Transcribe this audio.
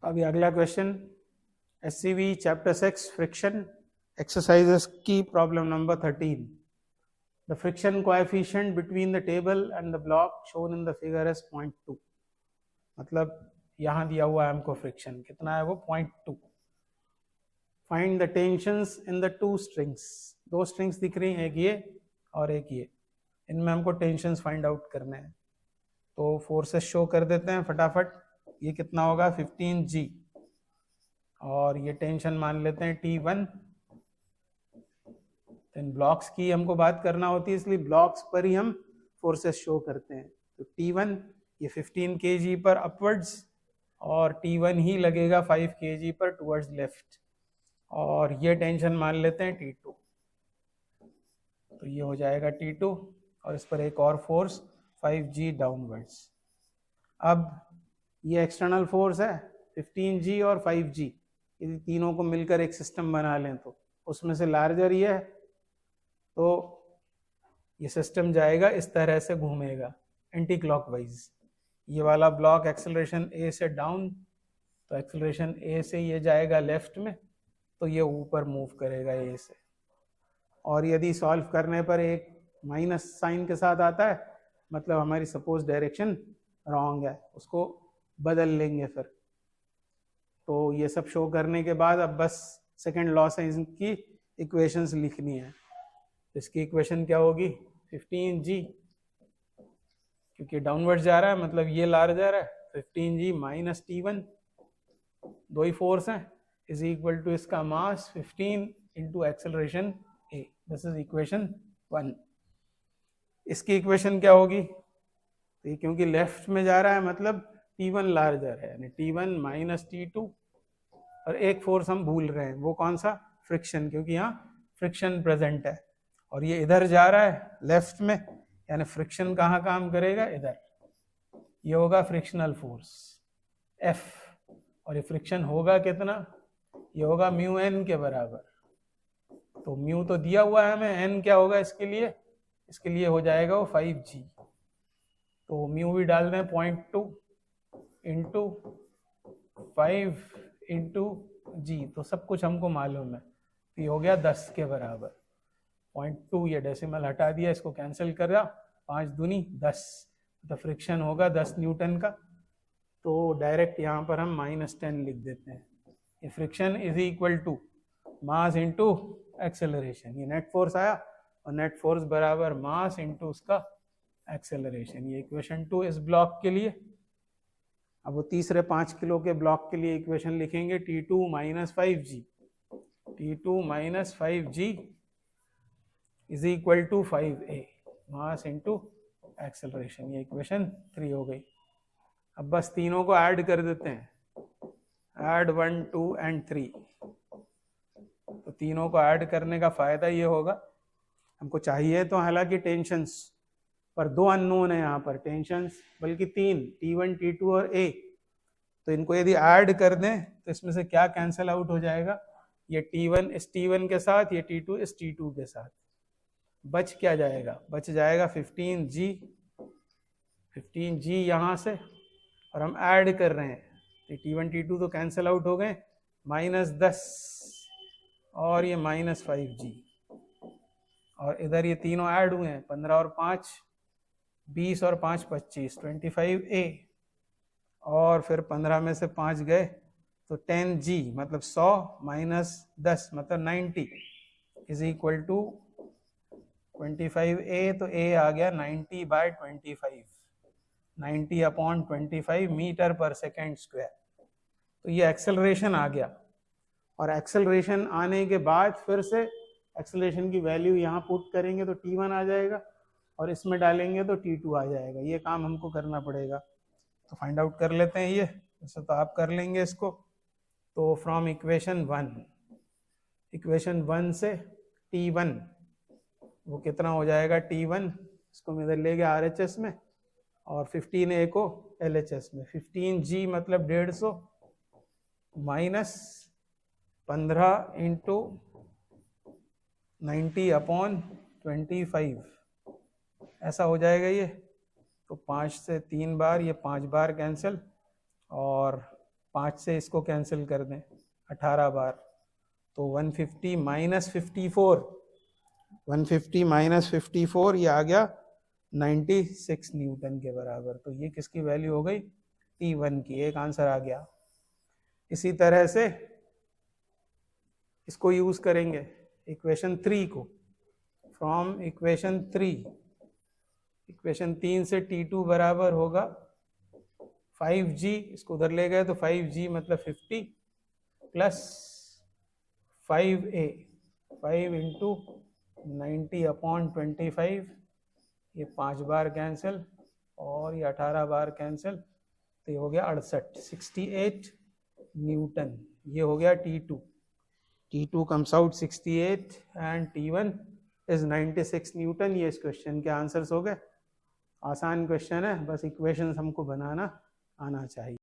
अभी अगला question SCV chapter 6 friction exercises की problem number 13. The friction coefficient between the table and the block shown in the figure is 0.2. मतलब यहाँ दिया हुआ है हमको फ्रिक्शन कितना है वो 0.2. Find the tensions in the two strings. दो स्ट्रिंग्स दिख रही हैं, एक ये और एक ये. इनमें हमको टेंशंस फाइंड आउट करने हैं. तो फोर्सेस शो कर देते हैं फटाफट. ये कितना होगा 15G और ये टेंशन मान लेते हैं T1. इन ब्लॉक्स की हमको बात करना होती है इसलिए ब्लॉक्स पर ही हम फोर्सेस शो करते हैं. तो T1 ये 15 kg पर अपवर्ड्स और T1 ही लगेगा 5 kg पर टुवर्ड्स लेफ्ट और ये टेंशन मान लेते हैं T2. तो ये हो जाएगा T2 और इस पर एक और फोर्स 5G डाउनवर्ड्स. अब ये एक्सटर्नल फोर्स है 15G और 5G. यदि तीनों को मिलकर एक सिस्टम बना लें तो उसमें से लार्जर ये है तो ये सिस्टम जाएगा इस तरह से घूमेगा एंटी क्लॉकवाइज. ये वाला ब्लॉक एक्सेलरेशन A से डाउन तो एक्सेलरेशन A से ये जाएगा लेफ्ट में तो ये ऊपर मूव करेगा A से. और यदि सॉल्व करने पर एक माइनस साइन के साथ आता है मतलब हमारी सपोज डायरेक्शन रॉन्ग है, उसको बदल लेंगे फिर. तो ये सब शो करने के बाद अब बस सेकंड लॉ से इनकी इक्वेशंस लिखनी है. इसकी इक्वेशन क्या होगी 15G क्योंकि डाउनवर्ड जा रहा है मतलब ये लार्जर है 15G माइनस T1 दो ही फोर्स हैं इज इक्वल टू इसका मास 15 into acceleration A. This is equation 1. इसकी इक्वेशन क्या होगी तो ये क्योंकि लेफ्ट में जा रहा है मतलब T1 लार्जर है यानी T1 माइनस T2 और एक फोर्स हम भूल रहे हैं वो कौन सा फ्रिक्शन क्योंकि यहाँ फ्रिक्शन प्रेजेंट है और ये इधर जा रहा है लेफ्ट में यानी फ्रिक्शन कहाँ काम करेगा इधर. ये होगा फ्रिक्शनल फोर्स F और ये फ्रिक्शन होगा कितना ये होगा म्यू एन के बराबर. तो म्यू तो दिया हुआ है हमें, एन क्या होगा इसके लिए हो जाएगा वो 5G. तो म्यू भी डाल दें 0.2 इंटू 5 इंटू G. तो सब कुछ हमको मालूम है तो ये हो गया 10 के बराबर. 0.2 ये डेसिमल हटा दिया इसको कैंसिल करा 5 दूनी 10 तो फ्रिक्शन होगा 10 न्यूटन का. तो डायरेक्ट यहाँ पर हम -10 लिख देते हैं. ये friction is equal to mass into acceleration. ये नेट फोर्स आया और नेट फोर्स बराबर मास इंटू उसका एक्सेलरेशन. ये इक्वेशन 2 इस ब्लॉक के लिए. अब वो तीसरे 5 किलो के ब्लॉक के लिए इक्वेशन लिखेंगे T2 minus 5G. T2 minus 5G is equal to 5A mass into acceleration. ये इक्वेशन 3 हो गई. अब बस तीनों को ऐड कर देते हैं. Add 1 2 and 3. तो तीनों को ऐड करने का फायदा ये होगा हमको चाहिए तो हालांकि टेंशंस पर दो अननोन है यहाँ पर टेंशंस बल्कि 3 T1 T2 और A. तो इनको यदि ऐड कर दें तो इसमें से क्या कैंसिल आउट हो जाएगा ये T1 इस T1 के साथ ये T2 इस T2 के साथ. बच क्या जाएगा बच जाएगा 15G यहाँ से और हम ऐड कर रहे हैं T1 T2 तो कैंसिल आउट हो गए -10 और ये -5G और इधर ये तीनों ऐड हुए हैं 15 और 5 20 और 5 25 25A और फिर 15 में से 5 गए तो 10G मतलब 100 -10 मतलब 90 इज इक्वल टू 25A. तो A आ गया 90/25 90/25 मीटर पर सेकेंड स्क्वायर. तो ये एक्सेलरेशन आ गया और एक्सेलरेशन आने के बाद फिर से एक्सेलरेशन की वैल्यू यहाँ पुट करेंगे तो T1 आ जाएगा और इसमें डालेंगे तो T2 आ जाएगा. ये काम हमको करना पड़ेगा तो फाइंड आउट कर लेते हैं. ये वैसे तो आप कर लेंगे इसको. तो फ्रॉम इक्वेशन 1 से T1 वो कितना हो जाएगा T1 इसको मैं इधर ले गया RHS में और 15A को LHS में. 15G मतलब 150 माइनस 15 इंटू 90/25 ऐसा हो जाएगा ये. तो 5 से 3 बार ये 5 बार कैंसिल और 5 से इसको कैंसिल कर दें 18 बार, तो 150 माइनस 54, 150 माइनस 54 ये आ गया 96 न्यूटन के बराबर। तो ये किसकी वैल्यू हो गई? T1 की। एक आंसर आ गया। इसी तरह से इसको यूज करेंगे इक्वेशन 3 को। फ्रॉम इक्वेशन 3, इक्वेशन 3 से T2 बराबर होगा 5G, इसको उधर ले गए तो 5G मतलब 50 प्लस 5A, 5 इंटू 90/25, ये 5 बार कैंसिल और ये 18 बार कैंसिल, तो ये हो गया 68 न्यूटन। ये हो गया T2। T2 comes out 68 and T1 is 96 Newton. ये इस क्वेश्चन के आंसर्स हो गए। आसान क्वेश्चन है, बस इक्वेशंस हमको बनाना आना चाहिए।